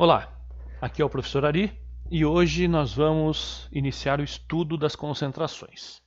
Olá, aqui é o professor Ari e hoje nós vamos iniciar o estudo das concentrações.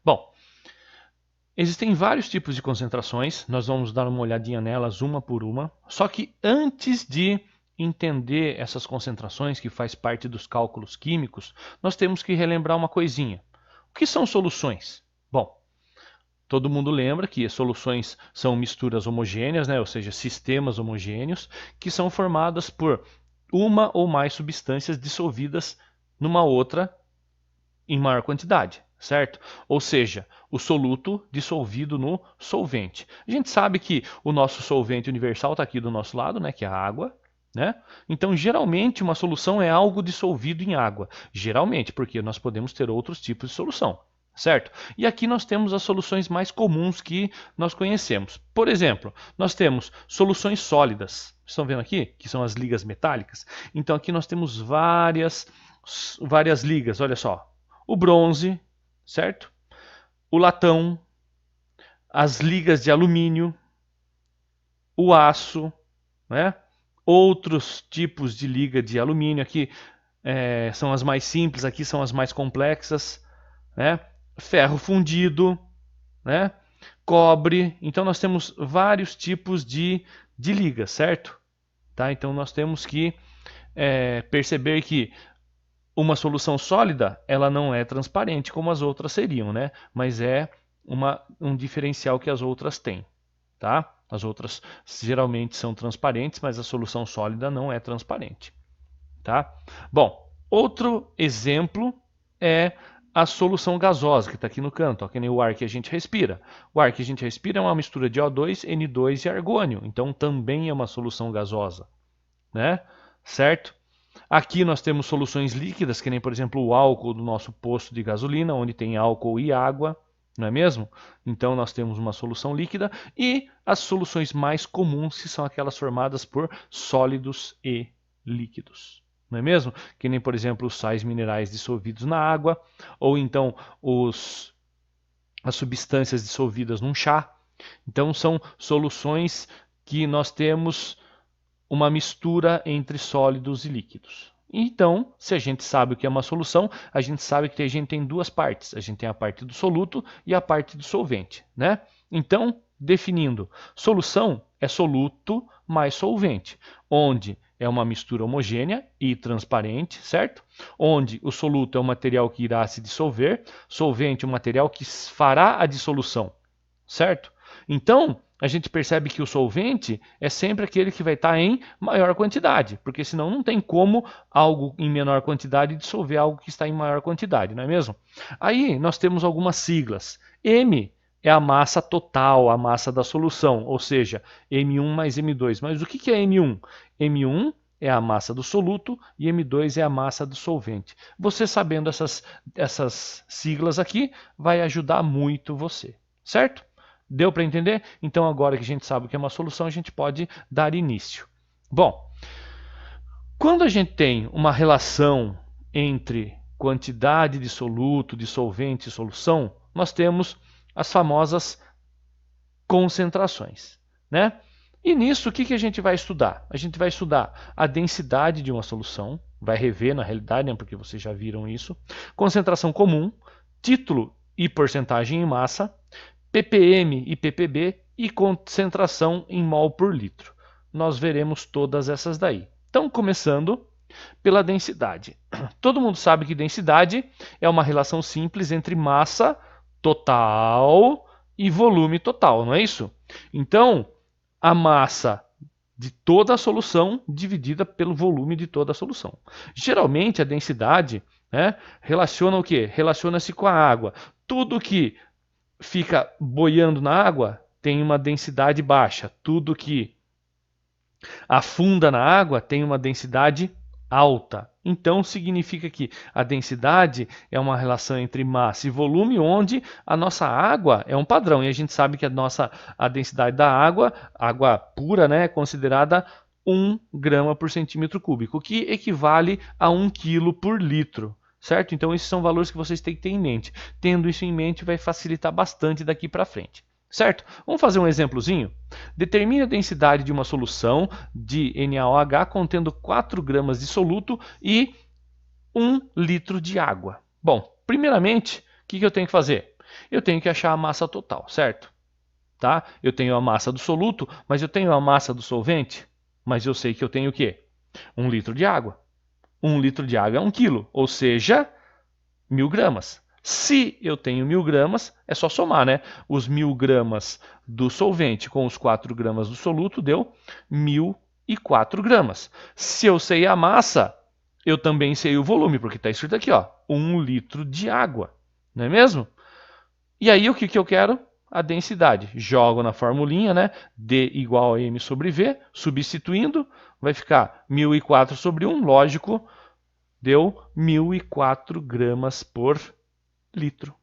Bom, existem vários tipos de concentrações, nós vamos dar uma olhadinha nelas uma por uma, só que antes de entender essas concentrações que faz parte dos cálculos químicos, nós temos que relembrar uma coisinha. O que são soluções? Bom, todo mundo lembra que as soluções são misturas homogêneas, né? Ou seja, sistemas homogêneos, que são formadas por uma ou mais substâncias dissolvidas numa outra em maior quantidade, certo? Ou seja, o soluto dissolvido no solvente. A gente sabe que o nosso solvente universal está aqui do nosso lado, né? Que é a água. Né? Então, geralmente, uma solução é algo dissolvido em água. Geralmente, porque nós podemos ter outros tipos de solução. Certo? E aqui nós temos as soluções mais comuns que nós conhecemos. Por exemplo, nós temos soluções sólidas. Estão vendo aqui? Que são as ligas metálicas. Então aqui nós temos várias ligas. Olha só. O bronze, certo? O latão, as ligas de alumínio, o aço, né? Outros tipos de liga de alumínio. Aqui são as mais simples, aqui são as mais complexas, né? Ferro fundido, né? Cobre. Então nós temos vários tipos de ligas, certo? Tá? Então nós temos que perceber que uma solução sólida ela não é transparente como as outras seriam, né? Mas é um diferencial que as outras têm. Tá? As outras geralmente são transparentes, mas a solução sólida não é transparente. Tá? Bom, outro exemplo é a solução gasosa, que está aqui no canto, ó, que nem o ar que a gente respira. O ar que a gente respira é uma mistura de O2, N2 e argônio, então também é uma solução gasosa. Né? Certo? Aqui nós temos soluções líquidas, que nem, por exemplo, o álcool do nosso posto de gasolina, onde tem álcool e água, não é mesmo? Então nós temos uma solução líquida e as soluções mais comuns, que são aquelas formadas por sólidos e líquidos. Não é mesmo? Que nem, por exemplo, os sais minerais dissolvidos na água, ou então as substâncias dissolvidas num chá. Então são soluções que nós temos uma mistura entre sólidos e líquidos. Então, se a gente sabe o que é uma solução, a gente sabe que a gente tem duas partes. A gente tem a parte do soluto e a parte do solvente. Né? Então, definindo, solução é soluto mais solvente, onde é uma mistura homogênea e transparente, certo? Onde o soluto é um material que irá se dissolver, solvente é um material que fará a dissolução, certo? Então, a gente percebe que o solvente é sempre aquele que vai estar em maior quantidade, porque senão não tem como algo em menor quantidade dissolver algo que está em maior quantidade, não é mesmo? Aí nós temos algumas siglas. M é a massa total, a massa da solução, ou seja, M1 mais M2. Mas o que é M1? M1 é a massa do soluto e M2 é a massa do solvente. Você sabendo essas siglas aqui vai ajudar muito você, certo? Deu para entender? Então agora que a gente sabe o que é uma solução, a gente pode dar início. Bom, quando a gente tem uma relação entre quantidade de soluto, de solvente e solução, nós temos as famosas concentrações, né? E nisso, o que a gente vai estudar? A gente vai estudar a densidade de uma solução, vai rever na realidade, né, porque vocês já viram isso, concentração comum, título e porcentagem em massa, ppm e ppb e concentração em mol por litro. Nós veremos todas essas daí. Então, começando pela densidade. Todo mundo sabe que densidade é uma relação simples entre massa total e volume total, não é isso? Então, a massa de toda a solução dividida pelo volume de toda a solução. Geralmente, a densidade, né, relaciona o quê? Relaciona-se com a água. Tudo que fica boiando na água tem uma densidade baixa. Tudo que afunda na água tem uma densidade alta. Então significa que a densidade é uma relação entre massa e volume, onde a nossa água é um padrão. E a gente sabe que a densidade da água pura, né, é considerada 1 grama por centímetro cúbico, que equivale a 1 quilo por litro. Certo? Então esses são valores que vocês têm que ter em mente. Tendo isso em mente vai facilitar bastante daqui para frente. certo? Vamos fazer um exemplozinho? Determine a densidade de uma solução de NaOH contendo 4 gramas de soluto e 1 litro de água. Bom, primeiramente, o que eu tenho que fazer? Eu tenho que achar a massa total, certo? Tá? Eu tenho a massa do soluto, mas eu tenho a massa do solvente, mas eu sei que eu tenho o quê? 1 litro de água. 1 litro de água é 1 quilo, ou seja, 1000 gramas. Se eu tenho 1000 gramas, é só somar, né? Os 1000 gramas do solvente com os 4 gramas do soluto deu 1004 gramas. Se eu sei a massa, eu também sei o volume, porque está escrito aqui, ó, 1 litro de água, não é mesmo? E aí o que eu quero? A densidade. Jogo na formulinha, né? D igual a M sobre V, substituindo, vai ficar 1004 sobre 1, lógico, deu 1004 gramas por litro.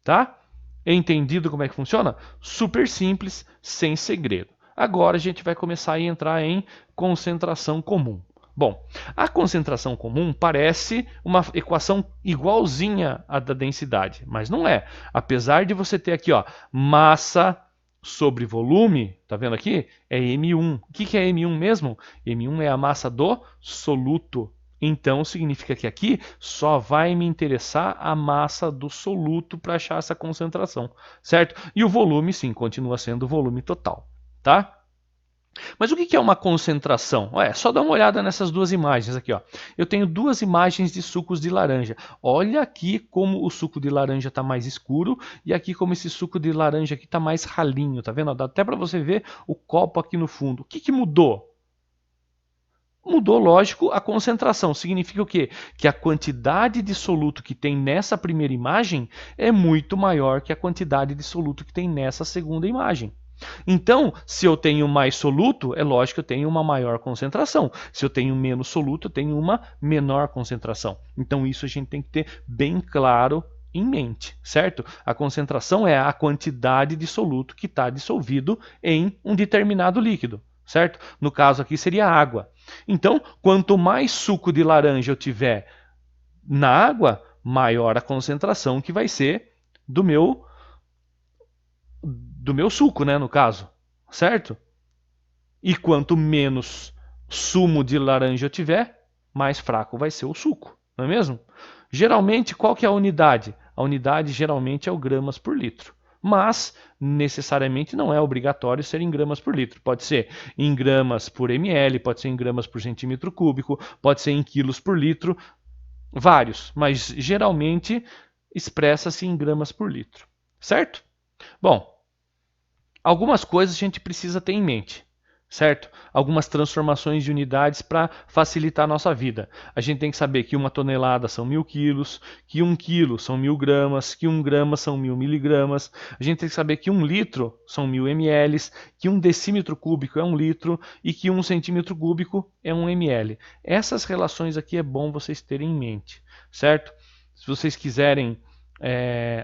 Tá? Entendido como é que funciona? Super simples, sem segredo. Agora a gente vai começar a entrar em concentração comum. Bom, a concentração comum parece uma equação igualzinha à da densidade, mas não é. Apesar de você ter aqui, ó, massa sobre volume, tá vendo aqui? É M1. O que é M1 mesmo? M1 é a massa do soluto. Então significa que aqui só vai me interessar a massa do soluto para achar essa concentração, certo? E o volume, sim, continua sendo o volume total, tá? Mas o que é uma concentração? Só dá uma olhada nessas duas imagens aqui, ó. Eu tenho duas imagens de sucos de laranja. Olha aqui como o suco de laranja está mais escuro e aqui como esse suco de laranja aqui está mais ralinho, tá vendo? Dá até para você ver o copo aqui no fundo. O que mudou? Mudou, lógico, a concentração. Significa o quê? Que a quantidade de soluto que tem nessa primeira imagem é muito maior que a quantidade de soluto que tem nessa segunda imagem. Então, se eu tenho mais soluto, é lógico que eu tenho uma maior concentração. Se eu tenho menos soluto, eu tenho uma menor concentração. Então, isso a gente tem que ter bem claro em mente, certo? A concentração é a quantidade de soluto que está dissolvido em um determinado líquido, certo? No caso aqui seria água. Então, quanto mais suco de laranja eu tiver na água, maior a concentração que vai ser do meu suco, né, no caso, certo? E quanto menos sumo de laranja eu tiver, mais fraco vai ser o suco, não é mesmo? Geralmente, qual que é a unidade? A unidade geralmente é o gramas por litro. Mas, necessariamente, não é obrigatório ser em gramas por litro. Pode ser em gramas por ml, pode ser em gramas por centímetro cúbico, pode ser em quilos por litro, vários, mas geralmente expressa-se em gramas por litro, certo? Bom, algumas coisas a gente precisa ter em mente, certo? Algumas transformações de unidades para facilitar a nossa vida. A gente tem que saber que 1 tonelada são 1000 quilos, que 1 quilo são 1000 gramas, que 1 grama são 1000 miligramas. A gente tem que saber que 1 litro são 1000 ml, que 1 decímetro cúbico é 1 litro e que 1 centímetro cúbico é 1 ml. Essas relações aqui é bom vocês terem em mente, certo? Se vocês quiserem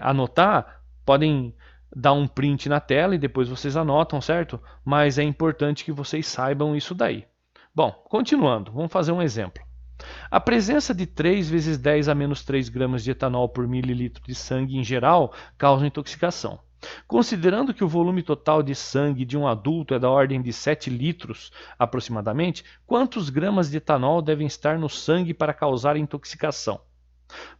anotar, podem dar um print na tela e depois vocês anotam, certo? Mas é importante que vocês saibam isso daí. Bom, continuando, vamos fazer um exemplo. A presença de 3 vezes 10 a menos 3 gramas de etanol por mililitro de sangue em geral causa intoxicação. Considerando que o volume total de sangue de um adulto é da ordem de 7 litros aproximadamente, quantos gramas de etanol devem estar no sangue para causar intoxicação?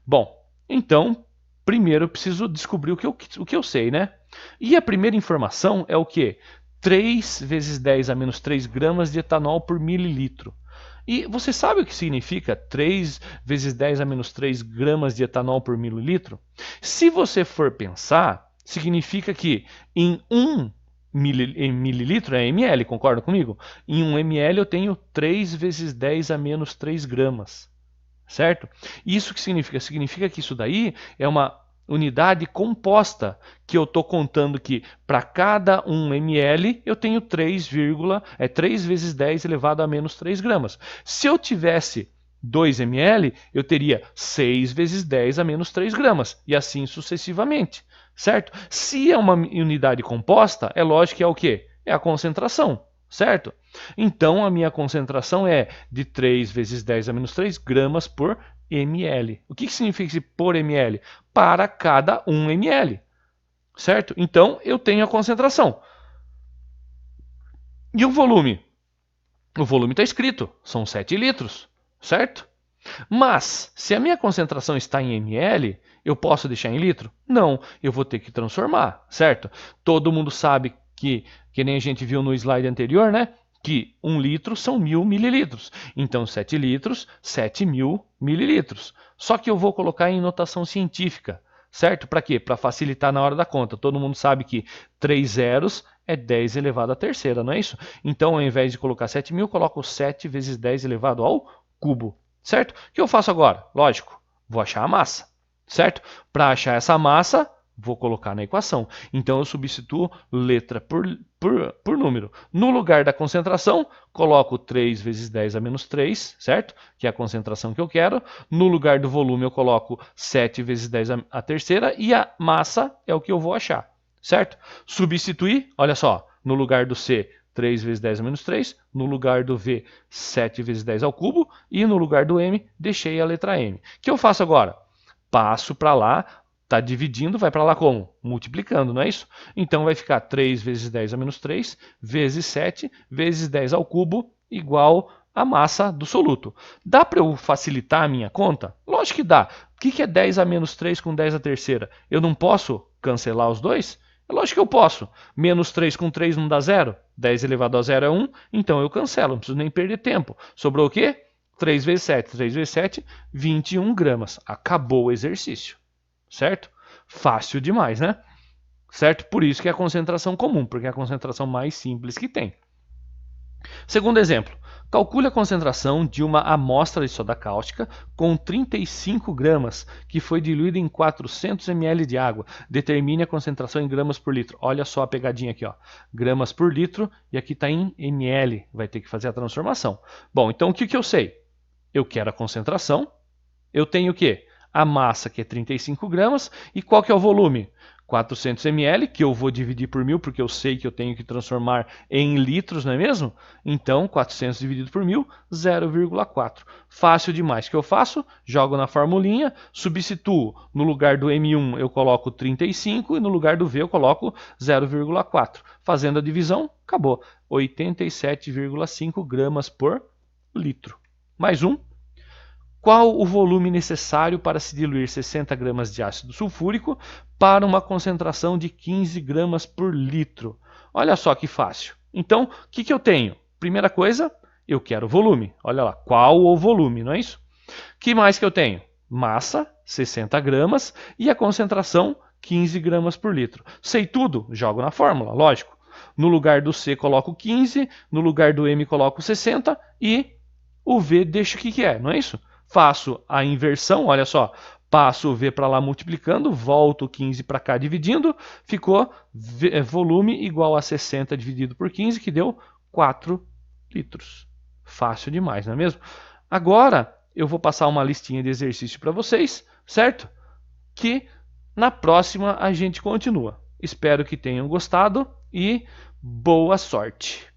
Bom, então, primeiro eu preciso descobrir o que eu sei, né? E a primeira informação é o quê? 3 vezes 10 a menos 3 gramas de etanol por mililitro. E você sabe o que significa 3 vezes 10 a menos 3 gramas de etanol por mililitro? Se você for pensar, significa que em 1 mililitro, é ml, concorda comigo? Em 1 ml eu tenho 3 vezes 10 a menos 3 gramas. Certo? Isso que significa? Significa que isso daí é uma unidade composta, que eu estou contando que para cada 1 ml eu tenho 3 vezes 10 elevado a menos 3 gramas. Se eu tivesse 2 ml, eu teria 6 vezes 10 a menos 3 gramas, e assim sucessivamente, certo? Se é uma unidade composta, é lógico que é o quê? É a concentração, certo? Então, a minha concentração é de 3 vezes 10 a menos 3 gramas por ml. O que significa esse por ml? Para cada 1 ml. certo? Então, eu tenho a concentração. E o volume? O volume está escrito, são 7 litros, certo? Mas, se a minha concentração está em ml, eu posso deixar em litro? Não, eu vou ter que transformar, certo? Todo mundo sabe que nem a gente viu no slide anterior, né? Que 1 litro são 1000 mililitros. Então, 7 litros, 7.000 mililitros. Só que eu vou colocar em notação científica, certo? Para quê? Para facilitar na hora da conta. Todo mundo sabe que 3 zeros é 10 elevado à terceira, não é isso? Então, ao invés de colocar 7.000, eu coloco 7 vezes 10 elevado ao cubo. Certo? O que eu faço agora? Lógico, vou achar a massa, certo? Para achar essa massa, vou colocar na equação. Então, eu substituo letra por número. No lugar da concentração, coloco 3 vezes 10 a menos 3, certo? Que é a concentração que eu quero. No lugar do volume, eu coloco 7 vezes 10 a terceira. E a massa é o que eu vou achar, certo? Substituir, olha só, no lugar do C, 3 vezes 10 a menos 3, no lugar do V, 7 vezes 10 ao cubo, e no lugar do M, deixei a letra M. O que eu faço agora? Passo para lá, está dividindo, vai para lá como? Multiplicando, não é isso? Então vai ficar 3 vezes 10 a menos 3, vezes 7, vezes 10 ao cubo, igual a massa do soluto. Dá para eu facilitar a minha conta? Lógico que dá. O que é 10 a menos 3 com 10 a terceira? Eu não posso cancelar os dois? É lógico que eu posso. Menos 3 com 3 não dá 0? 10 elevado a 0 é 1, então eu cancelo, não preciso nem perder tempo. Sobrou o quê? 3 vezes 7. 3 vezes 7, 21 gramas. Acabou o exercício. Certo? Fácil demais, né? Certo? Por isso que é a concentração comum, porque é a concentração mais simples que tem. Segundo exemplo. Calcule a concentração de uma amostra de soda cáustica com 35 gramas, que foi diluída em 400 ml de água. Determine a concentração em gramas por litro. Olha só a pegadinha aqui, ó. Gramas por litro, e aqui está em ml. Vai ter que fazer a transformação. Bom, então o que eu sei? Eu quero a concentração. Eu tenho o quê? A massa, que é 35 gramas. E qual que é o volume? 400 ml, que eu vou dividir por 1000, porque eu sei que eu tenho que transformar em litros, não é mesmo? Então, 400 dividido por 1000, 0,4. Fácil demais. O que eu faço? Jogo na formulinha, substituo. No lugar do M1 eu coloco 35 e no lugar do V eu coloco 0,4. Fazendo a divisão, acabou. 87,5 gramas por litro. Mais um. Qual o volume necessário para se diluir 60 gramas de ácido sulfúrico para uma concentração de 15 gramas por litro? Olha só que fácil. Então, o que eu tenho? Primeira coisa, eu quero volume. Olha lá, qual o volume, não é isso? O que mais que eu tenho? Massa, 60 gramas, e a concentração, 15 gramas por litro. Sei tudo? Jogo na fórmula, lógico. No lugar do C, coloco 15, no lugar do M, coloco 60, e o V deixa o que é, não é isso? Faço a inversão, olha só, passo o V para lá multiplicando, volto o 15 para cá dividindo, ficou volume igual a 60 dividido por 15, que deu 4 litros. Fácil demais, não é mesmo? Agora eu vou passar uma listinha de exercício para vocês, certo? Que na próxima a gente continua. Espero que tenham gostado e boa sorte!